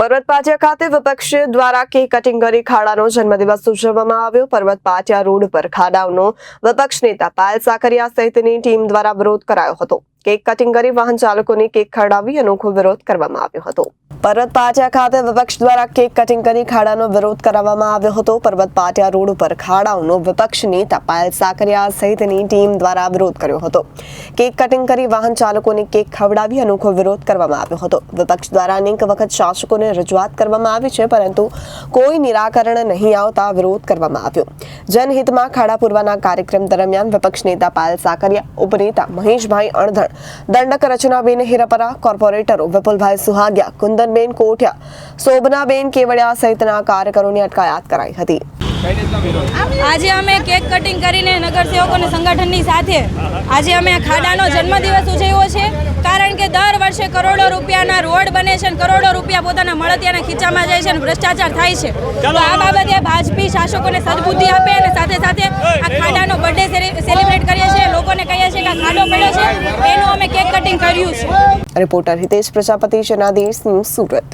પર્વત પાટિયા ખાતે વિપક્ષ દ્વારા કેક કટિંગ કરી ખાડાનો જન્મદિવસ ઉજવવામાં આવ્યો। પર્વત પાટિયા રોડ પર ખાડાઓનો વિપક્ષ નેતા પાયલ સાકરિયા સહિતની ટીમ દ્વારા વિરોધ કરાયો હતો। કેક કટિંગ કરી વાહન ચાલકોને કેક ખવડાવી અનોખો વિરોધ કરવામાં આવ્યો હતો। પર્વત પાટિયા ખાતે વિપક્ષ દ્વારા કેક કટિંગ કરી ખાડાનો વિરોધ કરવામાં આવ્યો હતો। પર્વત પાટિયા રોડ પર ખાડાઓનો વિપક્ષ નેતા પાયલ સાકરિયા સહિતની ટીમ દ્વારા વિરોધ કર્યો હતો। કેક કટિંગ કરી વાહન ચાલકોને કેક ખવડાવી અનોખો વિરોધ કરવામાં આવ્યો હતો। વિપક્ષ દ્વારા અનેક વખત શાસકોને રજૂઆત કરવામાં આવી છે, પરંતુ કોઈ નિરાકરણ નહીં આવતા વિરોધ કરવામાં આવ્યો। જનહિતમાં ખાડા પૂરવાના કાર્યક્રમ દરમિયાન વિપક્ષ નેતા પાયલ સાકરિયા, ઉપનેતા મહેશભાઈ અણધણ, દંડક રચનાબેન હિરાપરા, કોર્પોરેટરો વિપુલભાઈ સુહાગિયા, કુંદનબેન કોઠિયા, શોભનાબેન કેવડિયા સહિતના કાર્યકરોની અટકાયત કરાઈ હતી। આજે અમે કેક કટિંગ કરીને નગરસેવકોના સંગઠનની સાથે આજે અમે ખાડાનો જન્મદિવસ ઉજવ્યો છે, કારણ કે દર વર્ષે કરોડો રૂપિયાના રોડ બને છે, કરોડો રૂપિયા પોતાના મળતિયાના ખીચામાં જાય છે અને ભ્રષ્ટાચાર થાય છે। તો આ બાબતે ભાજપી શાસકોને સદબુદ્ધિ આપે અને સાથે સાથે આ ખાડાનો બર્થડે સેલિબ્રેટ કરીએ છીએ, લોકોને કહીએ છીએ કે આ ખાડો પડ્યો છે, એનું અમે કેક કટિંગ કર્યું છે। Reporter Hitesh Prajapati, Janadesh news, Surat.